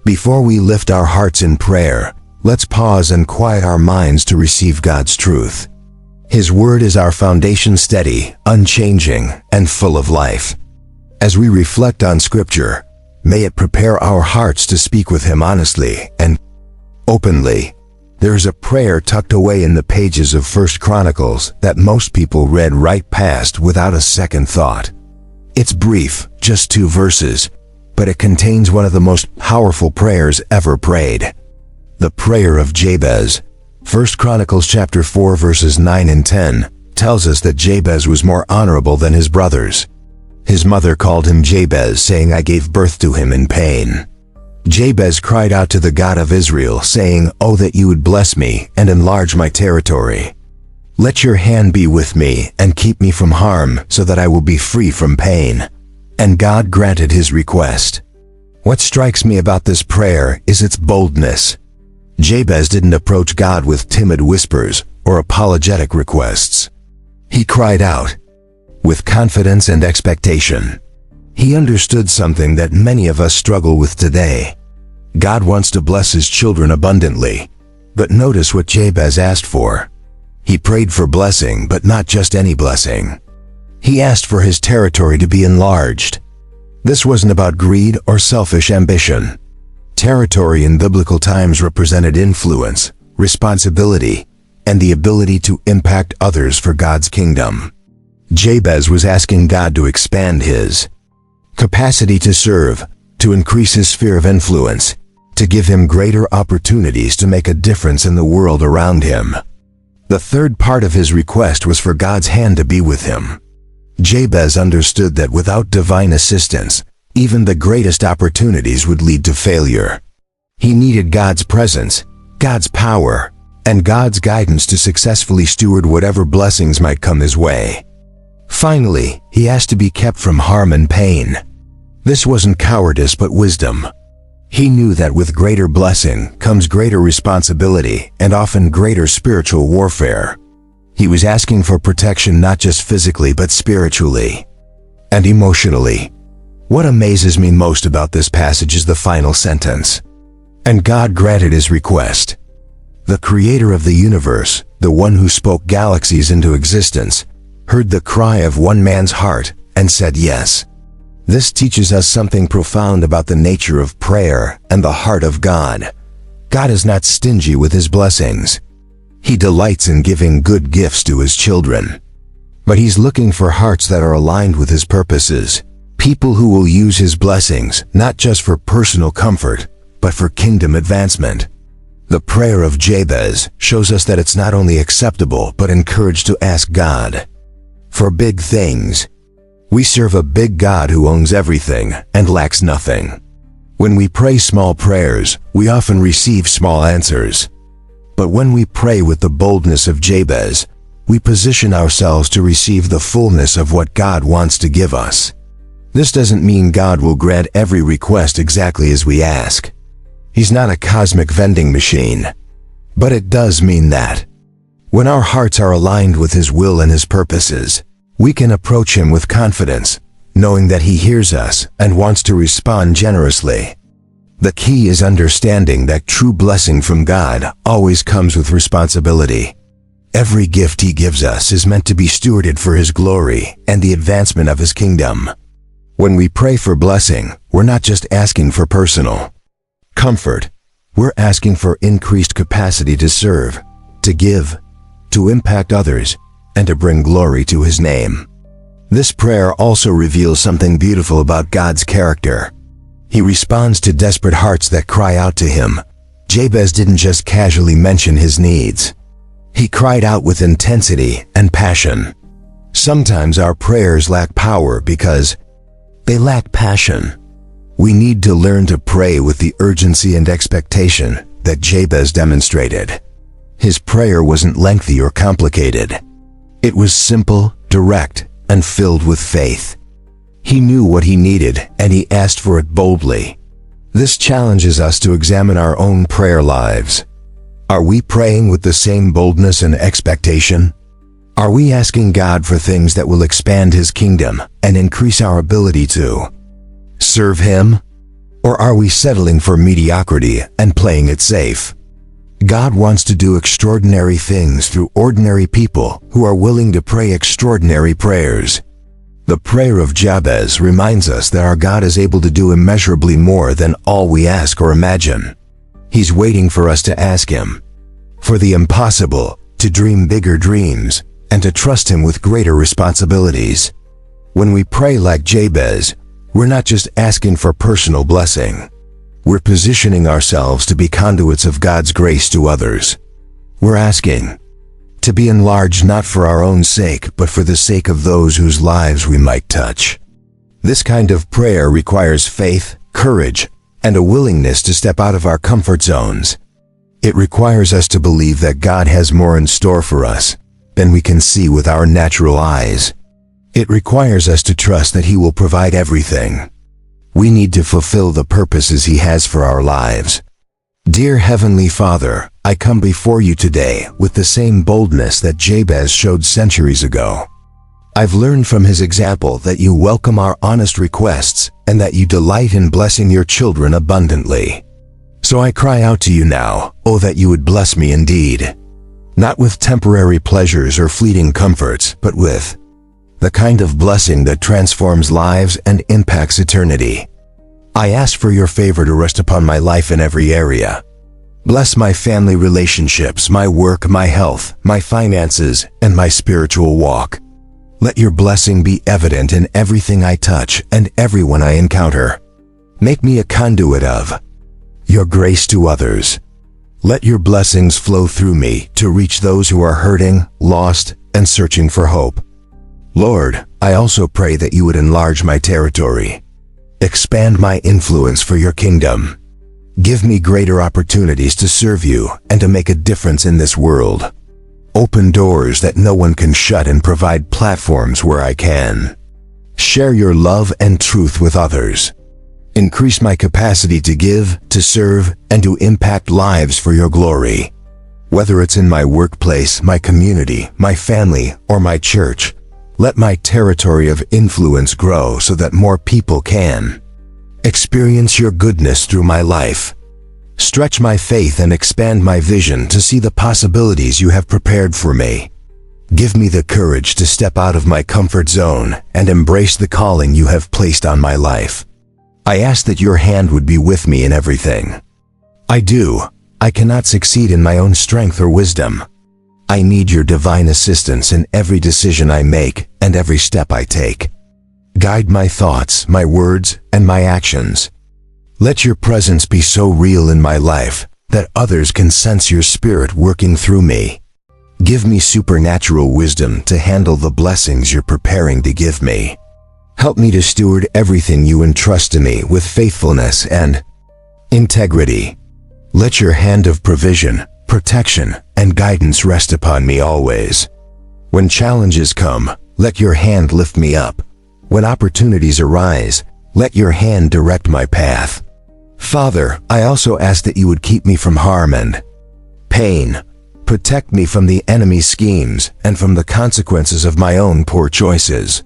Before we lift our hearts in prayer, let's pause and quiet our minds to receive God's truth. His word is our foundation, steady, unchanging, and full of life. As we reflect on Scripture, may it prepare our hearts to speak with Him honestly and openly. There is a prayer tucked away in the pages of 1 Chronicles that most people read right past without a second thought. It's brief, just 2 verses, but it contains one of the most powerful prayers ever prayed. The Prayer of Jabez. 1 Chronicles chapter 4 verses 9 and 10 tells us that Jabez was more honorable than his brothers. His mother called him Jabez, saying, "I gave birth to him in pain." Jabez cried out to the God of Israel, saying, "Oh, that you would bless me and enlarge my territory. Let your hand be with me and keep me from harm, so that I will be free from pain." And God granted his request. What strikes me about this prayer is its boldness. Jabez didn't approach God with timid whispers or apologetic requests. He cried out with confidence and expectation. He understood something that many of us struggle with today. God wants to bless his children abundantly, but notice what Jabez asked for. He prayed for blessing, but not just any blessing. He asked for his territory to be enlarged. This wasn't about greed or selfish ambition. Territory in biblical times represented influence, responsibility, and the ability to impact others for God's kingdom. Jabez was asking God to expand his capacity to serve, to increase his sphere of influence, to give him greater opportunities to make a difference in the world around him. The third part of his request was for God's hand to be with him. Jabez understood that without divine assistance, even the greatest opportunities would lead to failure. He needed God's presence, God's power, and God's guidance to successfully steward whatever blessings might come his way. Finally, he asked to be kept from harm and pain. This wasn't cowardice but wisdom. He knew that with greater blessing comes greater responsibility and often greater spiritual warfare. He was asking for protection not just physically but spiritually and emotionally. What amazes me most about this passage is the final sentence. And God granted his request. The creator of the universe, the one who spoke galaxies into existence, heard the cry of one man's heart and said yes. This teaches us something profound about the nature of prayer and the heart of God. God is not stingy with his blessings. He delights in giving good gifts to his children. But he's looking for hearts that are aligned with his purposes. People who will use his blessings not just for personal comfort, but for kingdom advancement. The prayer of Jabez shows us that it's not only acceptable but encouraged to ask God for big things. We serve a big God who owns everything and lacks nothing. When we pray small prayers, we often receive small answers. But when we pray with the boldness of Jabez, we position ourselves to receive the fullness of what God wants to give us. This doesn't mean God will grant every request exactly as we ask. He's not a cosmic vending machine. But it does mean that when our hearts are aligned with his will and his purposes, we can approach him with confidence, knowing that he hears us and wants to respond generously. The key is understanding that true blessing from God always comes with responsibility. Every gift he gives us is meant to be stewarded for his glory and the advancement of his kingdom. When we pray for blessing, we're not just asking for personal comfort. We're asking for increased capacity to serve, to give, to impact others, and to bring glory to his name. This prayer also reveals something beautiful about God's character. He responds to desperate hearts that cry out to him. Jabez didn't just casually mention his needs. He cried out with intensity and passion. Sometimes our prayers lack power because they lack passion. We need to learn to pray with the urgency and expectation that Jabez demonstrated. His prayer wasn't lengthy or complicated. It was simple, direct, and filled with faith. He knew what he needed, and he asked for it boldly. This challenges us to examine our own prayer lives. Are we praying with the same boldness and expectation? Are we asking God for things that will expand his kingdom and increase our ability to serve him? Or are we settling for mediocrity and playing it safe? God wants to do extraordinary things through ordinary people who are willing to pray extraordinary prayers. The Prayer of Jabez reminds us that our God is able to do immeasurably more than all we ask or imagine. He's waiting for us to ask Him for the impossible, to dream bigger dreams, and to trust Him with greater responsibilities. When we pray like Jabez, we're not just asking for personal blessing. We're positioning ourselves to be conduits of God's grace to others. We're asking to be enlarged not for our own sake, but for the sake of those whose lives we might touch. This kind of prayer requires faith, courage, and a willingness to step out of our comfort zones. It requires us to believe that God has more in store for us than we can see with our natural eyes. It requires us to trust that He will provide everything we need to fulfill the purposes He has for our lives. Dear Heavenly Father, I come before You today with the same boldness that Jabez showed centuries ago. I've learned from his example that You welcome our honest requests and that You delight in blessing Your children abundantly. So I cry out to You now, oh, that You would bless me indeed, not with temporary pleasures or fleeting comforts, but with the kind of blessing that transforms lives and impacts eternity. I ask for Your favor to rest upon my life in every area. Bless my family relationships, my work, my health, my finances, and my spiritual walk. Let Your blessing be evident in everything I touch and everyone I encounter. Make me a conduit of Your grace to others. Let Your blessings flow through me to reach those who are hurting, lost, and searching for hope. Lord, I also pray that You would enlarge my territory. Expand my influence for Your kingdom. Give me greater opportunities to serve You and to make a difference in this world. Open doors that no one can shut and provide platforms where I can share Your love and truth with others. Increase my capacity to give, to serve, and to impact lives for Your glory. Whether it's in my workplace, my community, my family, or my church, let my territory of influence grow so that more people can experience Your goodness through my life. Stretch my faith and expand my vision to see the possibilities You have prepared for me. Give me the courage to step out of my comfort zone and embrace the calling You have placed on my life. I ask that Your hand would be with me in everything I do. I cannot succeed in my own strength or wisdom. I need Your divine assistance in every decision I make and every step I take. Guide my thoughts, my words, and my actions. Let Your presence be so real in my life that others can sense Your Spirit working through me. Give me supernatural wisdom to handle the blessings You're preparing to give me. Help me to steward everything You entrust to me with faithfulness and integrity. Let Your hand of provision, protection, and guidance rest upon me always. When challenges come, let Your hand lift me up. When opportunities arise, let Your hand direct my path. Father, I also ask that You would keep me from harm and pain. Protect me from the enemy's schemes and from the consequences of my own poor choices.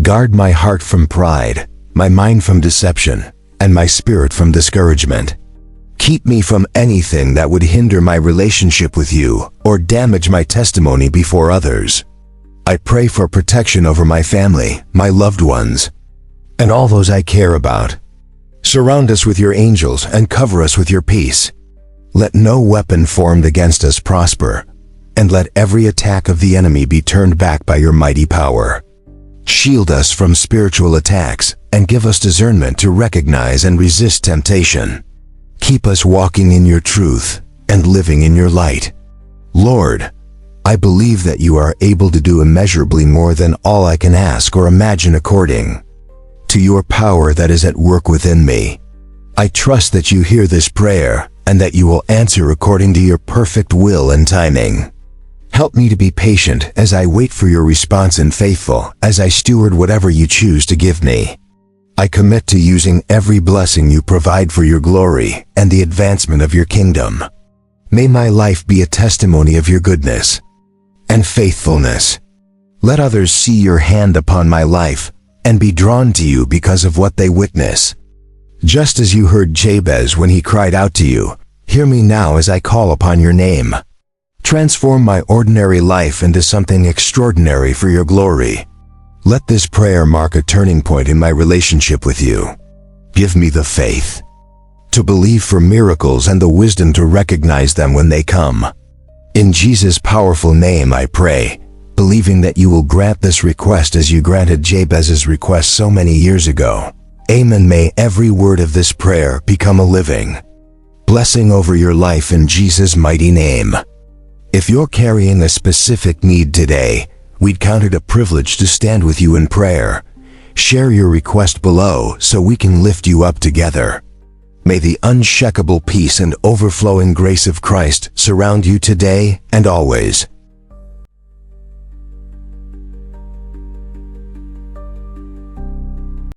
Guard my heart from pride, my mind from deception, and my spirit from discouragement. Keep me from anything that would hinder my relationship with You or damage my testimony before others. I pray for protection over my family, my loved ones, and all those I care about. Surround us with Your angels and cover us with Your peace. Let no weapon formed against us prosper, and let every attack of the enemy be turned back by Your mighty power. Shield us from spiritual attacks and give us discernment to recognize and resist temptation. Keep us walking in Your truth and living in Your light. Lord, I believe that You are able to do immeasurably more than all I can ask or imagine according to Your power that is at work within me. I trust that You hear this prayer and that You will answer according to Your perfect will and timing. Help me to be patient as I wait for Your response and faithful as I steward whatever You choose to give me. I commit to using every blessing You provide for Your glory and the advancement of Your kingdom. May my life be a testimony of Your goodness and faithfulness. Let others see Your hand upon my life and be drawn to You because of what they witness. Just as you heard Jabez when he cried out to you, hear me now as I call upon your name. Transform my ordinary life into something extraordinary for your glory. Let this prayer mark a turning point in my relationship with you. Give me the faith to believe for miracles and the wisdom to recognize them when they come. In Jesus' powerful name I pray, believing that you will grant this request as you granted Jabez's request so many years ago. Amen. May every word of this prayer become a living blessing over your life in Jesus' mighty name. If you're carrying a specific need today, we'd count it a privilege to stand with you in prayer. Share your request below so we can lift you up together. May the unshakable peace and overflowing grace of Christ surround you today and always.